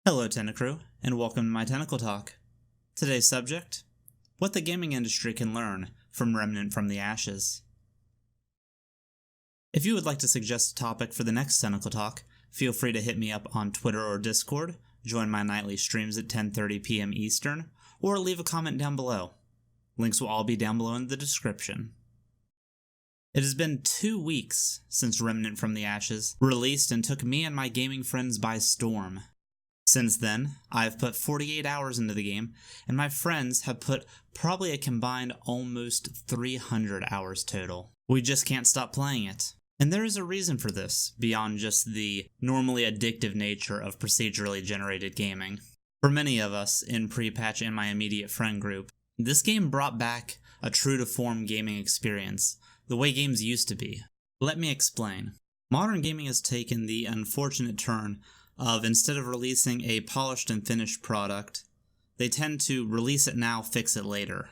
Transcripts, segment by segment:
Hello Tentacrew, and welcome to my Tentacle Talk. Today's subject: what the gaming industry can learn from Remnant from the Ashes. If you would like to suggest a topic for the next Tentacle Talk, feel free to hit me up on Twitter or Discord, join my nightly streams at 10:30 p.m. Eastern, or leave a comment down below. Links will all be down below in the description. It has been 2 weeks since Remnant from the Ashes released and took me and my gaming friends by storm. Since then, I have put 48 hours into the game, and my friends have put probably a combined almost 300 hours total. We just can't stop playing it. And there is a reason for this, beyond just the normally addictive nature of procedurally generated gaming. For many of us, in pre-patch and my immediate friend group, this game brought back a true-to-form gaming experience, the way games used to be. Let me explain. Modern gaming has taken the unfortunate turn of, instead of releasing a polished and finished product, they tend to release it now, fix it later.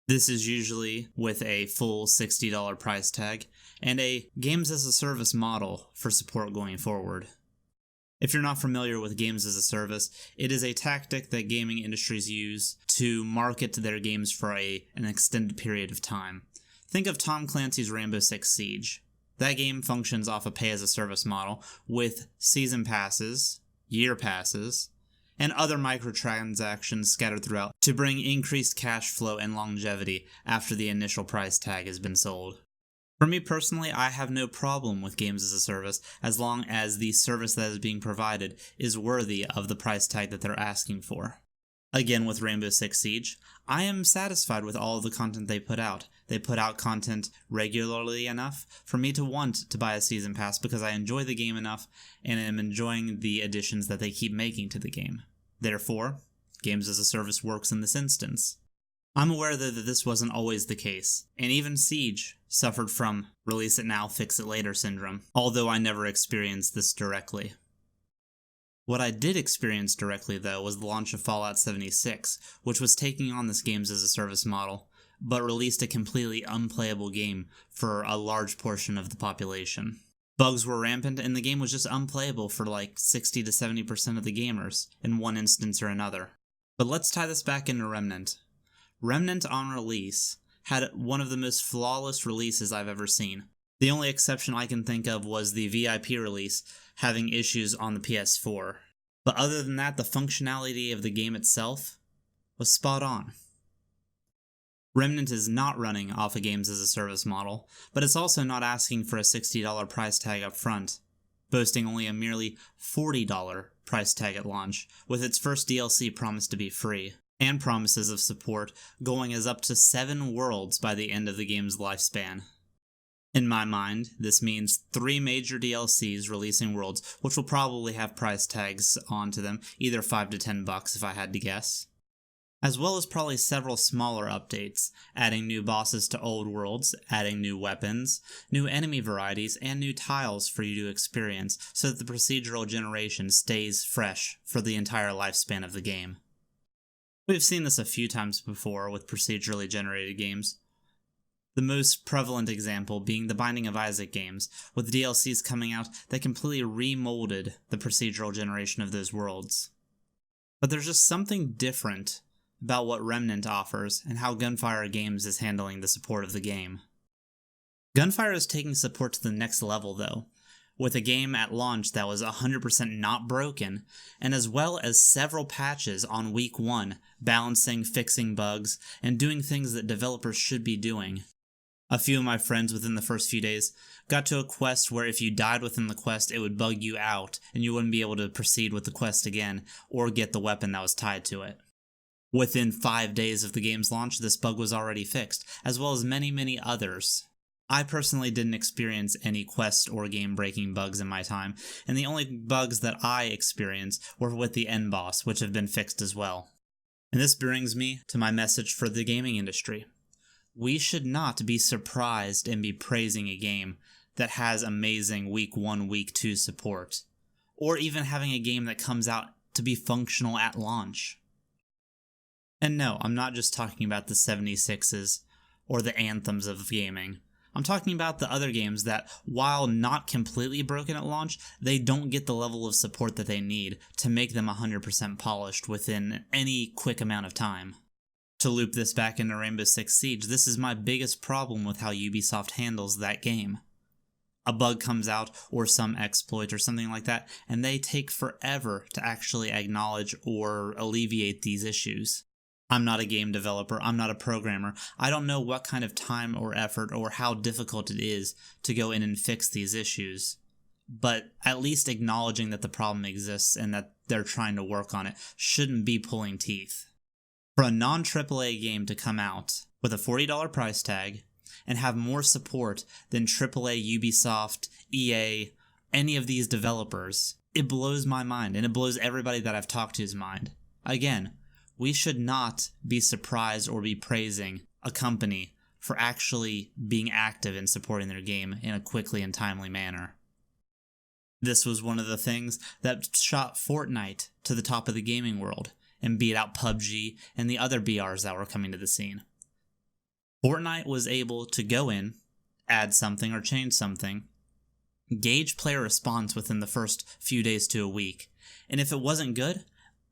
This is usually with a full $60 price tag and a games as a service model for support going forward. If you're not familiar with games as a service, it is a tactic that gaming industries use to market their games for an extended period of time. Think of Tom Clancy's Rainbow Six Siege. That game functions off a pay-as-a-service model with season passes, year passes, and other microtransactions scattered throughout to bring increased cash flow and longevity after the initial price tag has been sold. For me personally, I have no problem with games as a service as long as the service that is being provided is worthy of the price tag that they're asking for. Again, with Rainbow Six Siege, I am satisfied with all of the content they put out. They put out content regularly enough for me to want to buy a season pass because I enjoy the game enough and am enjoying the additions that they keep making to the game. Therefore, games as a service works in this instance. I'm aware though that this wasn't always the case, and even Siege suffered from release it now, fix it later syndrome, although I never experienced this directly. What I did experience directly, though, was the launch of Fallout 76, which was taking on this games as a service model, but released a completely unplayable game for a large portion of the population. Bugs were rampant, and the game was just unplayable for like 60 to 70% of the gamers, in one instance or another. But let's tie this back into Remnant. Remnant on release had one of the most flawless releases I've ever seen. The only exception I can think of was the VIP release having issues on the PS4. But other than that, the functionality of the game itself was spot on. Remnant is not running off a games as a service model, but it's also not asking for a $60 price tag up front, boasting only a merely $40 price tag at launch, with its first DLC promised to be free, and promises of support going as up to 7 worlds by the end of the game's lifespan. In my mind, this means 3 major DLCs releasing worlds, which will probably have price tags onto them, either $5 to $10 if I had to guess. As well as probably several smaller updates, adding new bosses to old worlds, adding new weapons, new enemy varieties, and new tiles for you to experience so that the procedural generation stays fresh for the entire lifespan of the game. We've seen this a few times before with procedurally generated games. The most prevalent example being the Binding of Isaac games, with DLCs coming out that completely remolded the procedural generation of those worlds. But there's just something different about what Remnant offers and how Gunfire Games is handling the support of the game. Gunfire is taking support to the next level though, with a game at launch that was 100% not broken, and as well as several patches on week 1, balancing, fixing bugs, and doing things that developers should be doing. A few of my friends within the first few days got to a quest where if you died within the quest, it would bug you out, and you wouldn't be able to proceed with the quest again, or get the weapon that was tied to it. Within 5 days of the game's launch, this bug was already fixed, as well as many others. I personally didn't experience any quest or game-breaking bugs in my time, and the only bugs that I experienced were with the end boss, which have been fixed as well. And this brings me to my message for the gaming industry. We should not be surprised and be praising a game that has amazing week 1, week 2 support, or even having a game that comes out to be functional at launch. And no, I'm not just talking about the 76s or the anthems of gaming. I'm talking about the other games that, while not completely broken at launch, they don't get the level of support that they need to make them 100% polished within any quick amount of time. To loop this back into Rainbow Six Siege, this is my biggest problem with how Ubisoft handles that game. A bug comes out, or some exploit or something like that, and they take forever to actually acknowledge or alleviate these issues. I'm not a game developer, I'm not a programmer, I don't know what kind of time or effort or how difficult it is to go in and fix these issues. But at least acknowledging that the problem exists and that they're trying to work on it shouldn't be pulling teeth. For a non-AAA game to come out with a $40 price tag, and have more support than AAA, Ubisoft, EA, any of these developers, it blows my mind, and it blows everybody that I've talked to's mind. Again, we should not be surprised or be praising a company for actually being active in supporting their game in a quickly and timely manner. This was one of the things that shot Fortnite to the top of the gaming world and beat out PUBG and the other BRs that were coming to the scene. Fortnite was able to go in, add something or change something, gauge player response within the first few days to a week, and if it wasn't good,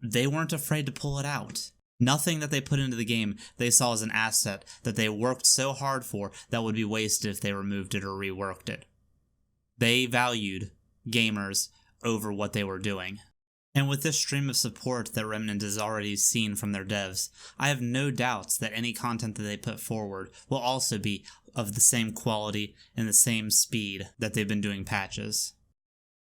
they weren't afraid to pull it out. Nothing that they put into the game they saw as an asset that they worked so hard for that would be wasted if they removed it or reworked it. They valued gamers over what they were doing. And with this stream of support that Remnant has already seen from their devs, I have no doubts that any content that they put forward will also be of the same quality and the same speed that they've been doing patches.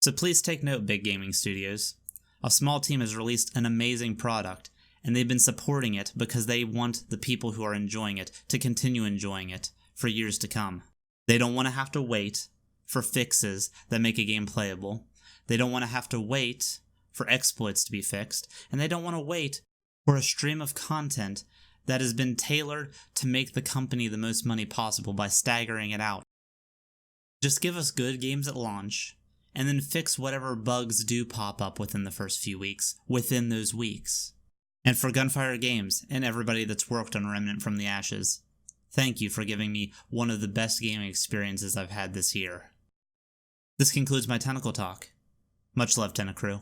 So please take note, big gaming studios. A small team has released an amazing product, and they've been supporting it because they want the people who are enjoying it to continue enjoying it for years to come. They don't want to have to wait for fixes that make a game playable. They don't want to have to wait for exploits to be fixed, and they don't want to wait for a stream of content that has been tailored to make the company the most money possible by staggering it out. Just give us good games at launch, and then fix whatever bugs do pop up within the first few weeks, within those weeks. And for Gunfire Games, and everybody that's worked on Remnant from the Ashes, thank you for giving me one of the best gaming experiences I've had this year. This concludes my Tentacle Talk. Much love, Tentacrew.